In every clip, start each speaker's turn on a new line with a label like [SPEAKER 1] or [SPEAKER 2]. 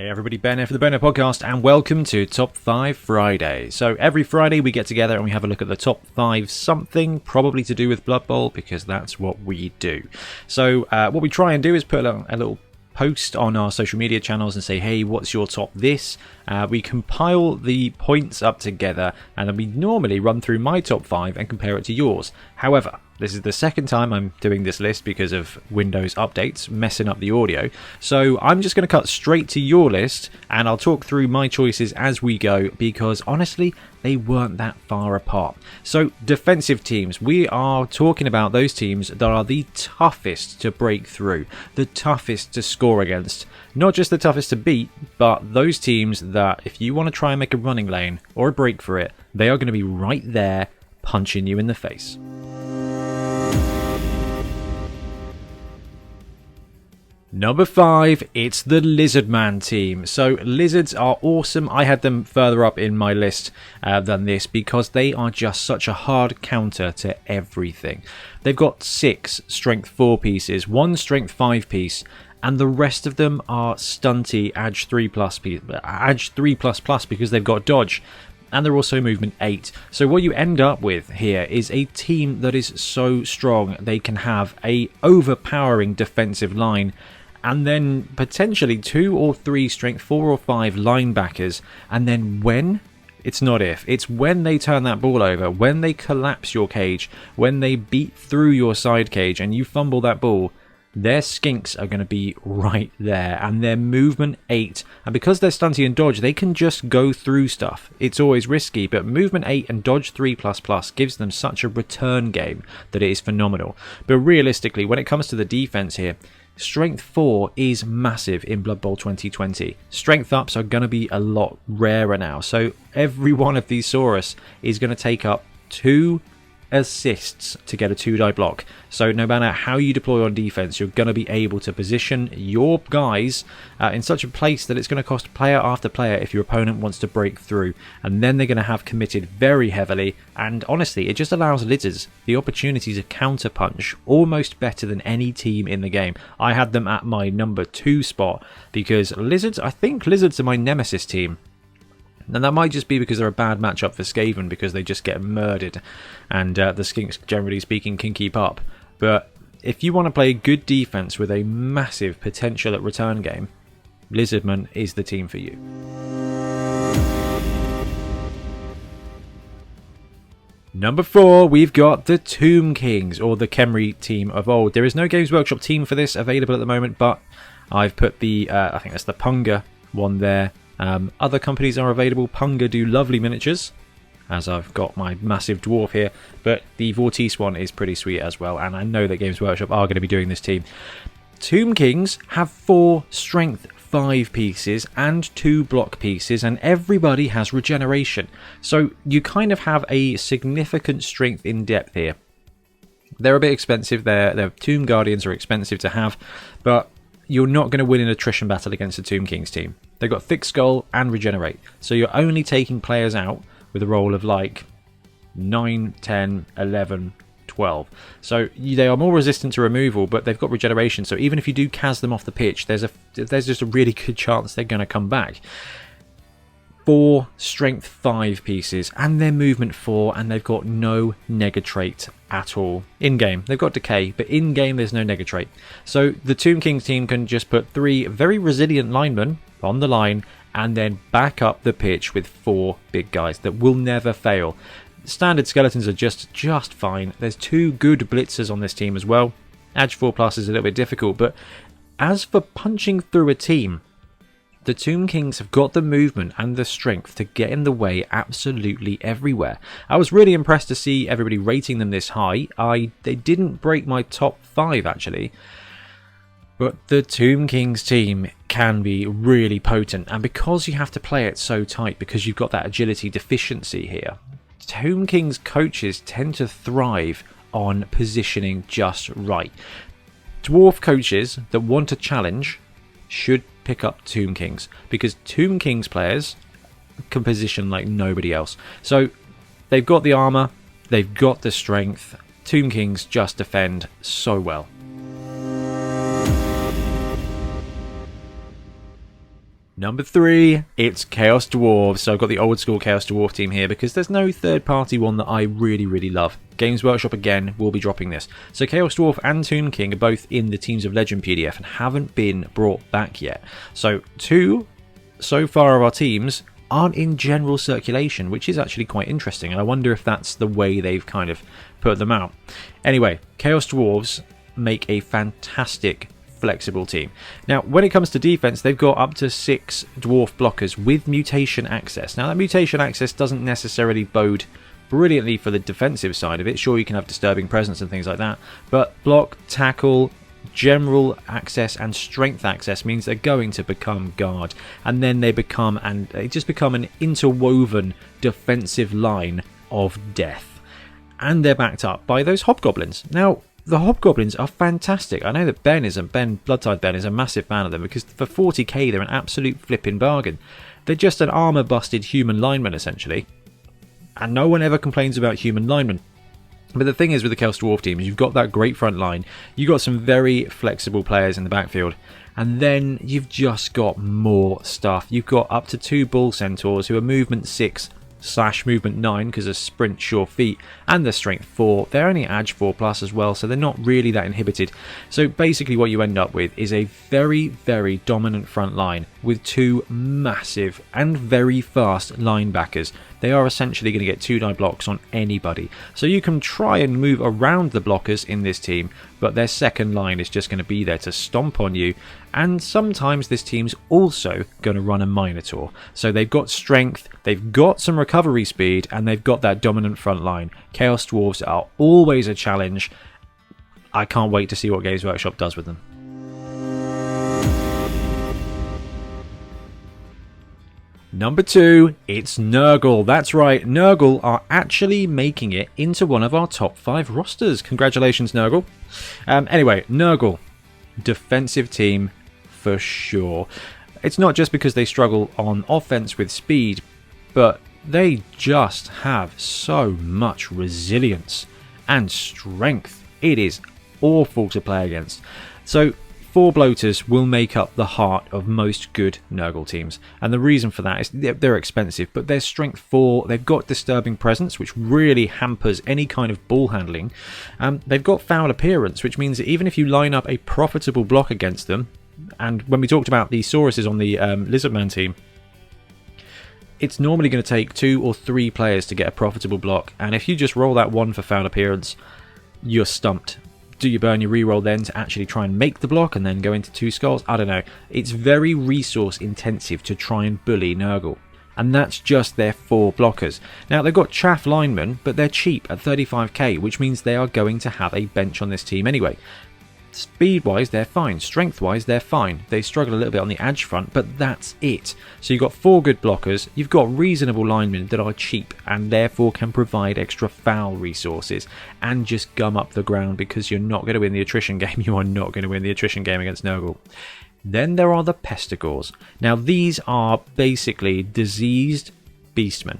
[SPEAKER 1] Hey everybody, Ben here for the Bonehead podcast and welcome to Top 5 Friday. So every Friday we get together and we have a look at the top 5 something, probably to do with Blood Bowl because that's what we do. So what we try and do is put a little post on our social media channels and say, hey, what's your top this? We compile the points up together and then we normally run through my top 5 and compare it to yours. However, this is the second time I'm doing this list because of Windows updates messing up the audio. So I'm just going to cut straight to your list and I'll talk through my choices as we go because honestly, they weren't that far apart. So defensive teams, we are talking about those teams that are the toughest to break through, the toughest to score against. Not just the toughest to beat, but those teams that if you want to try and make a running lane or a break for it, they are going to be right there punching you in the face. Number 5, it's the Lizardman team. So lizards are awesome. I had them further up in my list than this because they are just such a hard counter to everything. They've got 6 strength 4 pieces, 1 strength 5 piece, and the rest of them are stunty Edge 3++ because they've got dodge. And they're also movement 8. So what you end up with here is a team that is so strong they can have a overpowering defensive line and then potentially 2 or 3 strength 4 or 5 linebackers, and then when, it's not if, it's when they turn that ball over, when they collapse your cage, when they beat through your side cage and you fumble that ball, their skinks are going to be right there, and their movement 8, and because they're stunty and dodge, they can just go through stuff. It's always risky, but movement 8 and dodge 3++ gives them such a return game that it is phenomenal. But realistically, when it comes to the defense here, strength 4 is massive in Blood Bowl 2020. Strength ups are going to be a lot rarer now, so every one of these Saurus is going to take up 2 assists to get a 2-die block. So no matter how you deploy on defense, you're going to be able to position your guys in such a place that it's going to cost player after player if your opponent wants to break through, and then they're going to have committed very heavily. And honestly, it just allows lizards the opportunity to counter punch almost better than any team in the game. I had them at my number 2 spot because I think lizards are my nemesis team. And that might just be because they're a bad matchup for Skaven because they just get murdered and the Skinks, generally speaking, can keep up. But if you want to play good defense with a massive potential at return game, Lizardman is the team for you. Number 4, we've got the Tomb Kings, or the Khemri team of old. There is no Games Workshop team for this available at the moment, but I've put the, I think that's the Punga one there. Other companies are available. Punga do lovely miniatures, as I've got my massive dwarf here, but the Vortice one is pretty sweet as well, and I know that Games Workshop are going to be doing this team. Tomb Kings have 4 strength 5 pieces and 2 block pieces, and everybody has regeneration, so you kind of have a significant strength in depth here. They're a bit expensive. Their Tomb Guardians are expensive to have, but you're not going to win an attrition battle against the Tomb Kings team. They've got Thick Skull and Regenerate, so you're only taking players out with a roll of like 9, 10, 11, 12. So they are more resistant to removal, but they've got Regeneration, so even if you do Kaz them off the pitch, there's just a really good chance they're going to come back. 4 strength 5 pieces and their movement 4, and they've got no negatrait at all. In game they've got decay, but in game there's no negatrait. So the Tomb Kings team can just put 3 very resilient linemen on the line and then back up the pitch with 4 big guys that will never fail. Standard skeletons are just fine. There's 2 good blitzers on this team as well. Edge 4+ is a little bit difficult, but as for punching through a team, the Tomb Kings have got the movement and the strength to get in the way absolutely everywhere. I was really impressed to see everybody rating them this high. They didn't break my top 5 actually, but the Tomb Kings team can be really potent, and because you have to play it so tight, because you've got that agility deficiency here, Tomb Kings coaches tend to thrive on positioning just right. Dwarf coaches that want to challenge should pick up Tomb Kings, because Tomb Kings players can position like nobody else. So they've got the armor, they've got the strength. Tomb Kings just defend so well. Number 3, it's Chaos Dwarves. So I've got the old school Chaos Dwarf team here because there's no third party one that I really love. Games Workshop again will be dropping this. So Chaos Dwarf and Tomb King are both in the Teams of Legend PDF and haven't been brought back yet. So 2 so far of our teams aren't in general circulation, which is actually quite interesting, and I wonder if that's the way they've kind of put them out. Anyway, Chaos Dwarves make a fantastic flexible team. Now, when it comes to defense, they've got up to 6 dwarf blockers with mutation access. Now, that mutation access doesn't necessarily bode brilliantly for the defensive side of it. Sure, you can have disturbing presence and things like that, but block, tackle, general access and strength access means they're going to become guard, and then they just become an interwoven defensive line of death, and they're backed up by those hobgoblins. Now, the hobgoblins are fantastic. I know that Bloodtide Ben is a massive fan of them because for 40k they're an absolute flipping bargain. They're just an armor busted human lineman essentially, and no one ever complains about human linemen. But the thing is with the Chaos Dwarf team is you've got that great front line, you've got some very flexible players in the backfield, and then you've just got more stuff. You've got up to 2 Bull Centaurs who are movement 6 / movement 9 because of sprint sure feet, and they're strength 4. They're only edge 4+ as well, so they're not really that inhibited. So basically what you end up with is a very dominant front line with 2 massive and very fast linebackers. They are essentially going to get 2-die blocks on anybody. So you can try and move around the blockers in this team, but their second line is just going to be there to stomp on you. And sometimes this team's also going to run a Minotaur. So they've got strength, they've got some recovery speed, and they've got that dominant front line. Chaos Dwarves are always a challenge. I can't wait to see what Games Workshop does with them. Number 2, it's Nurgle. That's right, Nurgle are actually making it into one of our top 5 rosters. Congratulations, Nurgle. Anyway, Nurgle, defensive team for sure. It's not just because they struggle on offense with speed, but they just have so much resilience and strength. It is awful to play against. So 4 bloaters will make up the heart of most good Nurgle teams, and the reason for that is they're expensive, but they're strength 4, they've got disturbing presence, which really hampers any kind of ball handling. They've got foul appearance, which means that even if you line up a profitable block against them, and when we talked about the Sauruses on the Lizardman team, it's normally going to take 2 or 3 players to get a profitable block, and if you just roll that 1 for foul appearance, you're stumped. Do you burn your reroll then to actually try and make the block and then go into 2 skulls? I don't know. It's very resource intensive to try and bully Nurgle. And that's just their 4 blockers. Now they've got chaff linemen, but they're cheap at 35k, which means they are going to have a bench on this team anyway. Speed-wise, they're fine. Strength-wise, they're fine. They struggle a little bit on the edge front, but that's it. So you've got 4 good blockers, you've got reasonable linemen that are cheap and therefore can provide extra foul resources and just gum up the ground because you're not going to win the attrition game. You are not going to win the attrition game against Nurgle. Then there are the Pestigors. Now these are basically diseased beastmen,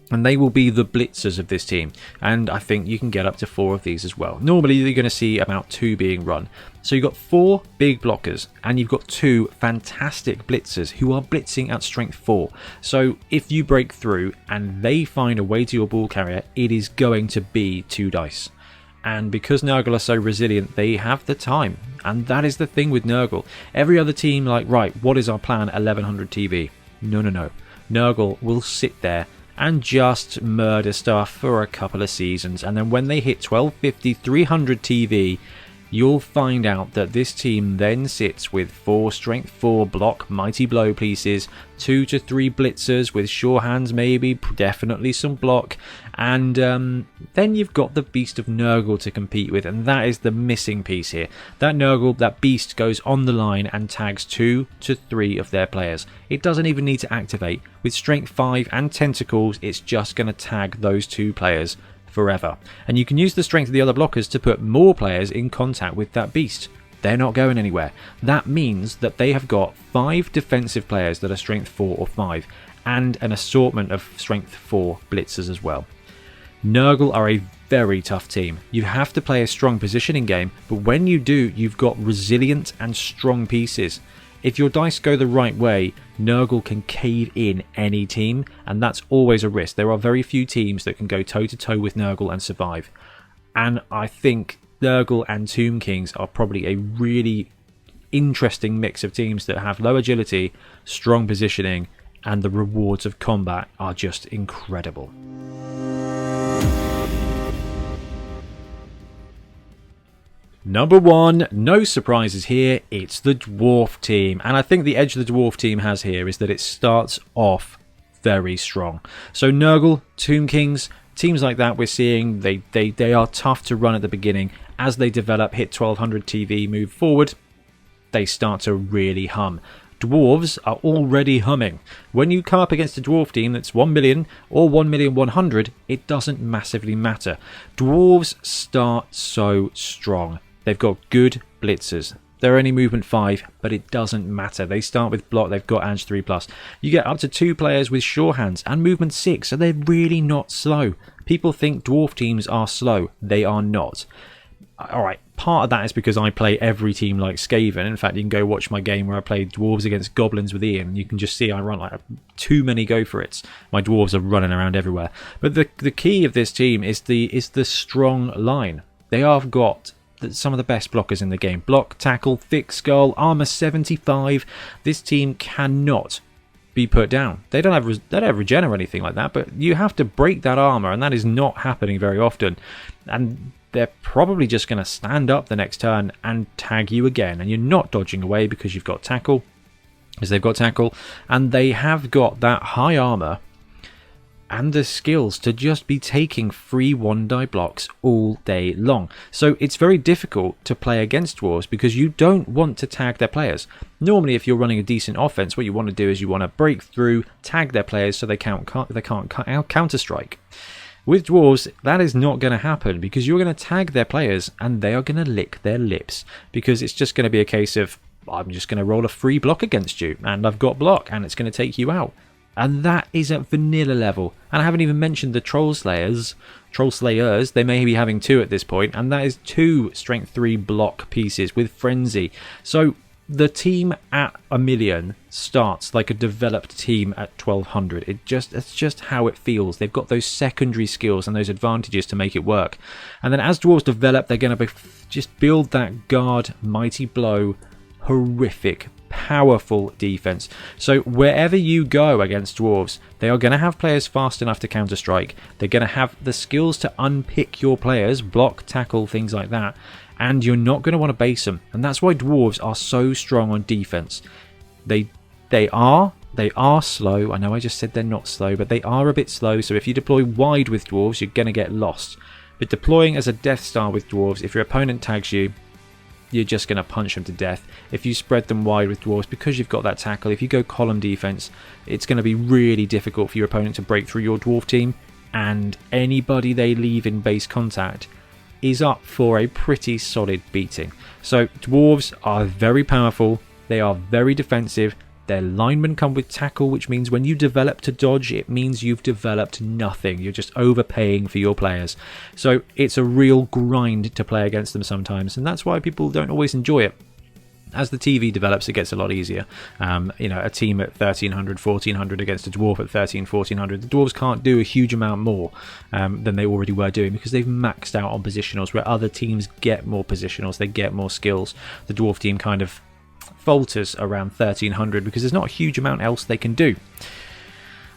[SPEAKER 1] and they will be the blitzers of this team, and I think you can get up to 4 of these as well. Normally you're going to see about 2 being run. So you've got 4 big blockers and you've got 2 fantastic blitzers who are blitzing at strength 4. So if you break through and they find a way to your ball carrier, it is going to be 2 dice. And because Nurgle are so resilient, they have the time. And that is the thing with Nurgle. Every other team like, right, what is our plan? 1100 TV. No. Nurgle will sit there and just murder stuff for a couple of seasons, and then when they hit 1250, 300 TV, you'll find out that this team then sits with 4 strength 4 block mighty blow pieces, 2 to 3 blitzers with sure hands, maybe definitely some block, and then you've got the beast of Nurgle to compete with, and that is the missing piece here. That Nurgle, that beast, goes on the line and tags 2 to 3 of their players. It doesn't even need to activate. With strength 5 and tentacles, it's just going to tag those 2 players forever. And you can use the strength of the other blockers to put more players in contact with that beast. They're not going anywhere. That means that they have got 5 defensive players that are strength 4 or 5, and an assortment of strength 4 blitzers as well. Nurgle are a very tough team. You have to play a strong positioning game, but when you do, you've got resilient and strong pieces. If your dice go the right way, Nurgle can cave in any team, and that's always a risk. There are very few teams that can go toe-to-toe with Nurgle and survive. And I think Nurgle and Tomb Kings are probably a really interesting mix of teams that have low agility, strong positioning, and the rewards of combat are just incredible. Number 1, no surprises here, it's the Dwarf team. And I think the edge the Dwarf team has here is that it starts off very strong. So Nurgle, Tomb Kings, teams like that we're seeing, they are tough to run at the beginning. As they develop, hit 1200 TV, move forward, they start to really hum. Dwarves are already humming. When you come up against a Dwarf team that's 1 million or 1,100,000, it doesn't massively matter. Dwarves start so strong. They've got good blitzers. They're only movement 5, but it doesn't matter. They start with block, they've got Edge 3+. You get up to 2 players with sure hands and movement 6, so they're really not slow. People think Dwarf teams are slow. They are not. Alright, part of that is because I play every team like Skaven. In fact, you can go watch my game where I played Dwarves against Goblins with Ian. You can just see I run like too many go-for-its. My Dwarves are running around everywhere. But the key of this team is the strong line. They have got some of the best blockers in the game. Block, tackle, thick skull, armor 75. This team cannot be put down. They don't have regen or anything like that, but you have to break that armor, and that is not happening very often. And they're probably just going to stand up the next turn and tag you again, and you're not dodging away because you've got tackle, because they've got tackle, and they have got that high armor and the skills to just be taking free 1-die blocks all day long. So it's very difficult to play against Dwarves because you don't want to tag their players. Normally, if you're running a decent offense, what you want to do is you want to break through, tag their players so they can't counter-strike. With Dwarves, that is not going to happen because you're going to tag their players and they are going to lick their lips because it's just going to be a case of, I'm just going to roll a free block against you and I've got block and it's going to take you out. And that is at vanilla level. And I haven't even mentioned the Troll Slayers. They may be having 2 at this point, and that is 2 strength 3 block pieces with Frenzy. So the team at 1 million starts like a developed team at 1200. It's just how it feels. They've got those secondary skills and those advantages to make it work. And then as Dwarves develop, they're going to just build that guard, mighty blow, horrific, powerful defense. So wherever you go against Dwarves, they are going to have players fast enough to counter-strike. They're going to have the skills to unpick your players, block, tackle, things like that. And you're not going to want to base them. And that's why Dwarves are so strong on defense. They are slow. I know I just said they're not slow, but they are a bit slow. So if you deploy wide with Dwarves, you're going to get lost. But deploying as a Death Star with Dwarves, if your opponent tags you, you're just going to punch them to death. If you spread them wide with Dwarves, because you've got that tackle, if you go column defense, it's going to be really difficult for your opponent to break through your Dwarf team, and anybody they leave in base contact is up for a pretty solid beating. So Dwarves are very powerful, they are very defensive, their linemen come with tackle, which means when you develop to dodge, it means you've developed nothing. You're just overpaying for your players. So it's a real grind to play against them sometimes, and that's why people don't always enjoy it. As the TV develops, it gets a lot easier. A team at 1300, 1400 against a dwarf at 13, 1400. The dwarves can't do a huge amount more than they already were doing because they've maxed out on positionals, where other teams get more positionals, they get more skills. The dwarf team kind of falters around 1300 because there's not a huge amount else they can do.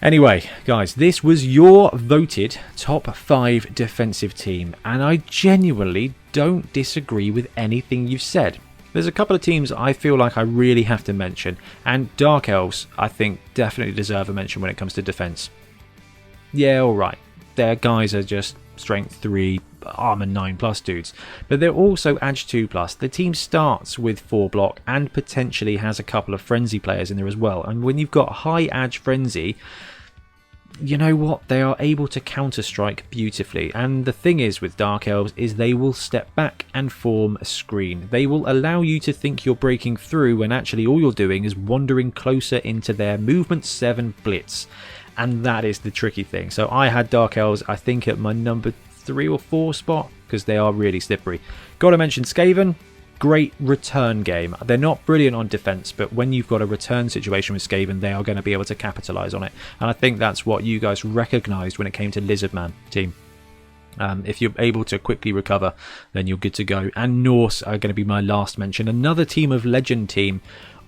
[SPEAKER 1] Anyway, guys, this was your voted top 5 defensive team, and I genuinely don't disagree with anything you've said. There's a couple of teams I feel like I really have to mention, and Dark Elves I think definitely deserve a mention when it comes to defense. Yeah, alright, their guys are just strength 3, armor 9+ dudes, but they're also edge 2+. The team starts with 4 block and potentially has a couple of frenzy players in there as well, and when you've got high edge frenzy, you know what, they are able to counter-strike beautifully. And the thing is with Dark Elves is they will step back and form a screen. They will allow you to think you're breaking through when actually all you're doing is wandering closer into their movement 7 blitz, and that is the tricky thing. So I had Dark Elves I think at my number 3 or 4 spot because they are really slippery. Gotta mention Skaven. great return game. They're not brilliant on defense, but when you've got a return situation with Skaven, they are going to be able to capitalize on it. And I think that's what you guys recognized when it came to Lizardman team. If you're able to quickly recover, then you're good to go. And Norse are going to be my last mention. Another team of legend team.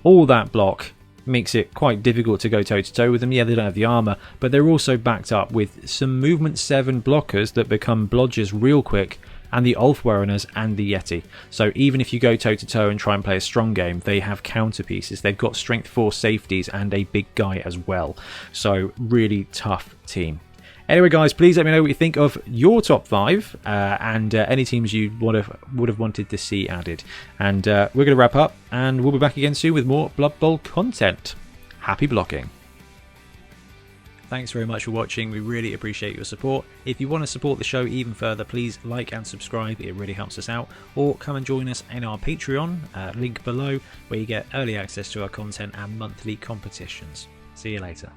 [SPEAKER 1] All that block makes it quite difficult to go toe-to-toe with them. Yeah, they don't have the armor, but they're also backed up with some movement 7 blockers that become blodgers real quick, and the Ulfwereners and the Yeti. So even if you go toe-to-toe and try and play a strong game, they have counter pieces. They've got strength 4 safeties and a big guy as well. So really tough team. Anyway, guys, please let me know what you think of your top 5 and any teams you would have wanted to see added. And we're going to wrap up, and we'll be back again soon with more Blood Bowl content. Happy blocking. Thanks very much for watching. We really appreciate your support. If you want to support the show even further, please like and subscribe. It really helps us out. Or come and join us in our Patreon, link below, where you get early access to our content and monthly competitions. See you later.